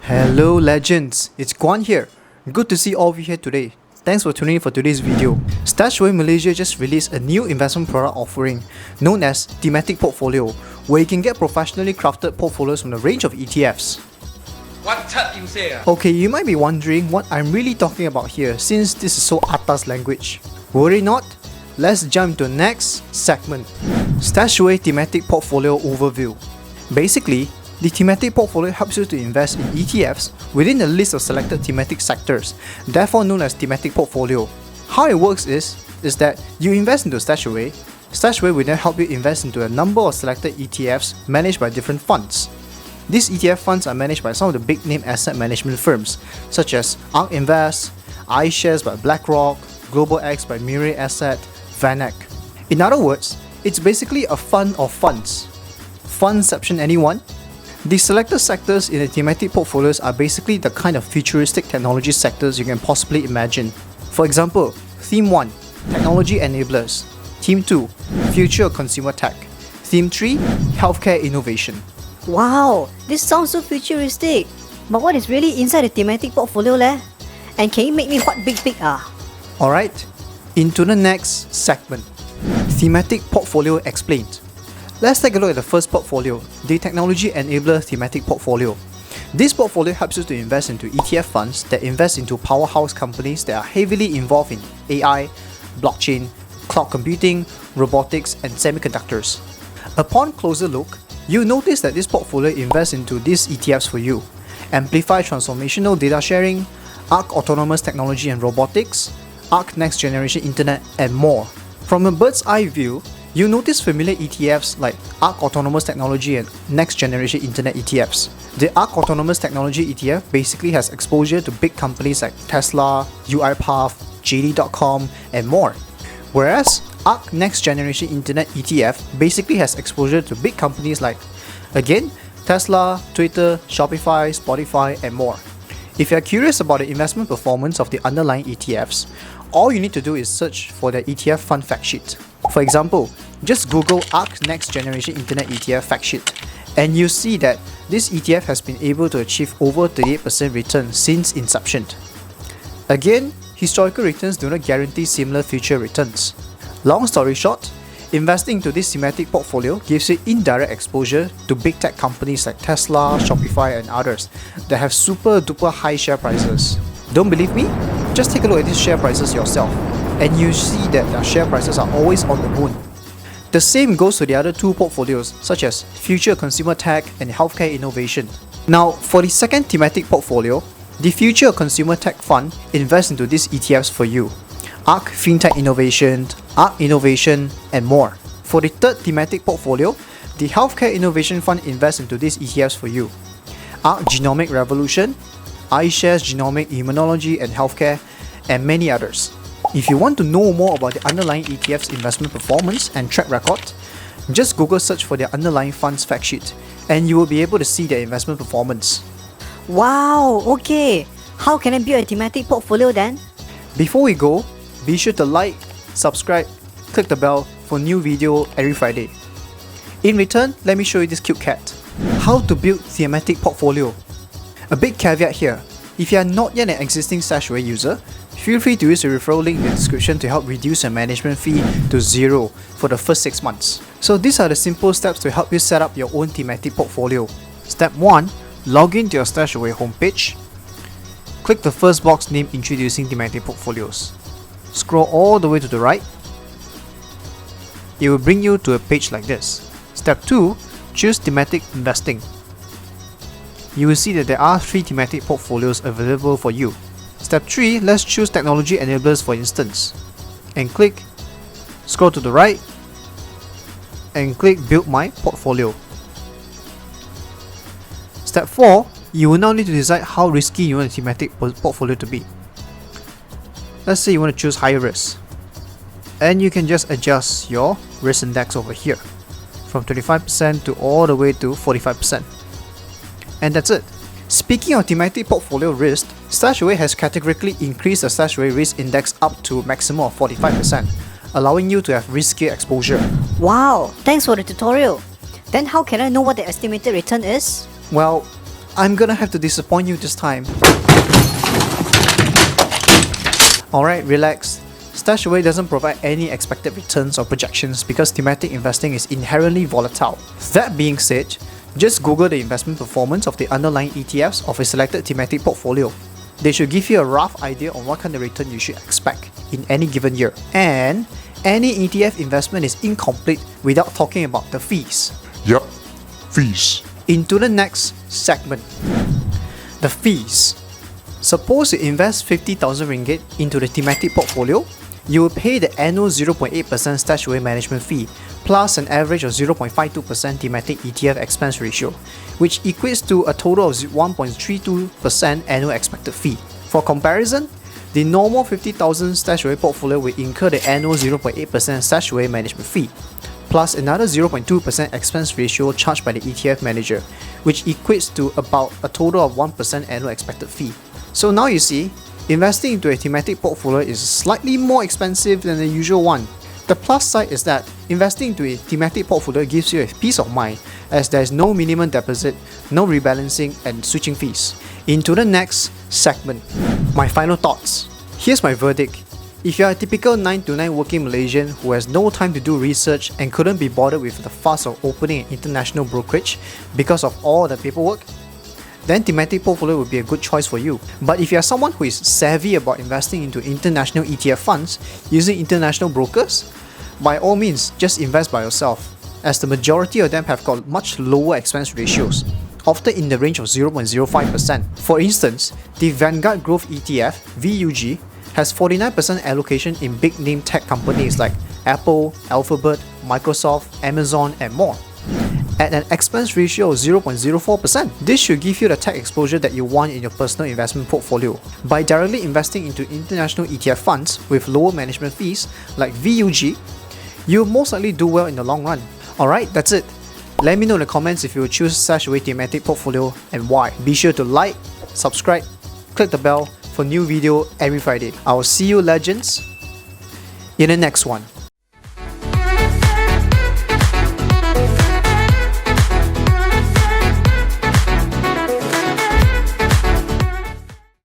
Hello legends, it's Guan here. Good to see all of you here today. Thanks for tuning in for today's video. Stashaway Malaysia just released a new investment product offering known as Thematic Portfolio, where you can get professionally crafted portfolios from a range of ETFs. What's up, you say? Okay, you might be wondering what I'm really talking about here since this is so atas language. Worry not, let's jump to the next segment. Stashaway Thematic Portfolio Overview. Basically, the thematic portfolio helps you to invest in ETFs within a list of selected thematic sectors, therefore known as thematic portfolio. How it works is that you invest into Stashaway. Stashaway will then help you invest into a number of selected ETFs managed by different funds. These ETF funds are managed by some of the big name asset management firms such as Ark Invest, iShares by BlackRock, Global X by Mirae Asset, VanEck. In other words, it's basically a fund of funds. Fundception anyone? The selected sectors in the thematic portfolios are basically the kind of futuristic technology sectors you can possibly imagine. For example, Theme 1, Technology Enablers. Theme 2, Future Consumer Tech. Theme 3, Healthcare Innovation. Wow, this sounds so futuristic. But what is really inside the thematic portfolio leh? And can you make me what big ah? Alright, into the next segment. Thematic Portfolio Explained. Let's take a look at the first portfolio, the Technology Enabler Thematic Portfolio. This portfolio helps you to invest into ETF funds that invest into powerhouse companies that are heavily involved in AI, blockchain, cloud computing, robotics, and semiconductors. Upon closer look, you'll notice that this portfolio invests into these ETFs for you: Amplify Transformational Data Sharing, Ark Autonomous Technology and Robotics, Ark Next Generation Internet, and more. From a bird's eye view, you'll notice familiar ETFs like Ark Autonomous Technology and Next Generation Internet ETFs. The Ark Autonomous Technology ETF basically has exposure to big companies like Tesla, UiPath, JD.com, and more. Whereas Ark Next Generation Internet ETF basically has exposure to big companies like, again, Tesla, Twitter, Shopify, Spotify, and more. If you're curious about the investment performance of the underlying ETFs, all you need to do is search for the ETF fund fact sheet. For example, just Google Ark Next Generation Internet ETF fact sheet, and you see that this ETF has been able to achieve over 38% return since inception. Again, historical returns do not guarantee similar future returns. Long story short, investing into this thematic portfolio gives you indirect exposure to big tech companies like Tesla, Shopify, and others that have super duper high share prices. Don't believe me? Just take a look at these share prices yourself, and you see that their share prices are always on the moon. The same goes to the other two portfolios, such as Future Consumer Tech and Healthcare Innovation. Now, for the second thematic portfolio, the Future Consumer Tech Fund invests into these ETFs for you: Ark FinTech Innovation, Ark Innovation, and more. For the third thematic portfolio, the Healthcare Innovation Fund invests into these ETFs for you: Ark Genomic Revolution, iShares Genomic Immunology and Healthcare, and many others. If you want to know more about the underlying ETF's investment performance and track record, just Google search for their underlying funds fact sheet, and you will be able to see their investment performance. Wow, okay. How can I build a thematic portfolio then? Before we go, be sure to like, subscribe, click the bell for new video every Friday. In return, let me show you this cute cat. How to build thematic portfolio. A big caveat here: if you are not yet an existing Stashaway user, feel free to use the referral link in the description to help reduce your management fee to 0 for the first 6 months. So these are the simple steps to help you set up your own thematic portfolio. Step 1. Log in to your Stashaway homepage. Click the first box named Introducing Thematic Portfolios. Scroll all the way to the right. It will bring you to a page like this. Step 2. Choose Thematic Investing. You will see that there are 3 thematic portfolios available for you. Step 3, let's choose Technology Enablers for instance. And scroll to the right, and click Build My Portfolio. Step 4, you will now need to decide how risky you want a thematic portfolio to be. Let's say you want to choose higher risk. And you can just adjust your risk index over here, from 25% to all the way to 45%. And that's it. Speaking of thematic portfolio risk, Stashaway has categorically increased the Stashaway risk index up to a maximum of 45%, allowing you to have riskier exposure. Wow, thanks for the tutorial. Then how can I know what the estimated return is? Well, I'm gonna have to disappoint you this time. Alright, relax. Stashaway doesn't provide any expected returns or projections because thematic investing is inherently volatile. That being said, just Google the investment performance of the underlying ETFs of a selected thematic portfolio. They should give you a rough idea on what kind of return you should expect in any given year. And any ETF investment is incomplete without talking about the fees. Yup, fees. Into the next segment. The fees. Suppose you invest 50,000 ringgit into the thematic portfolio, you will pay the annual 0.8% Stashaway management fee plus an average of 0.52% thematic ETF expense ratio, which equates to a total of 1.32% annual expected fee. For comparison, the normal 50,000 Stashaway portfolio will incur the annual 0.8% Stashaway management fee plus another 0.2% expense ratio charged by the ETF manager, which equates to about a total of 1% annual expected fee. So now you see, investing into a thematic portfolio is slightly more expensive than the usual one. The plus side is that investing into a thematic portfolio gives you a peace of mind as there is no minimum deposit, no rebalancing and switching fees. Into the next segment. My final thoughts. Here's my verdict. If you are a typical 9 to 9 working Malaysian who has no time to do research and couldn't be bothered with the fuss of opening an international brokerage because of all the paperwork, then thematic portfolio would be a good choice for you. But if you are someone who is savvy about investing into international ETF funds using international brokers, by all means just invest by yourself, as the majority of them have got much lower expense ratios, often in the range of 0.05%. For instance, the Vanguard Growth ETF, VUG, has 49% allocation in big name tech companies like Apple, Alphabet, Microsoft, Amazon and more, at an expense ratio of 0.04%. This should give you the tech exposure that you want in your personal investment portfolio. By directly investing into international ETF funds with lower management fees like VUG, you'll most likely do well in the long run. Alright, that's it. Let me know in the comments if you will choose Stashaway Thematic Portfolio and why. Be sure to like, subscribe, click the bell for new video every Friday. I will see you legends in the next one.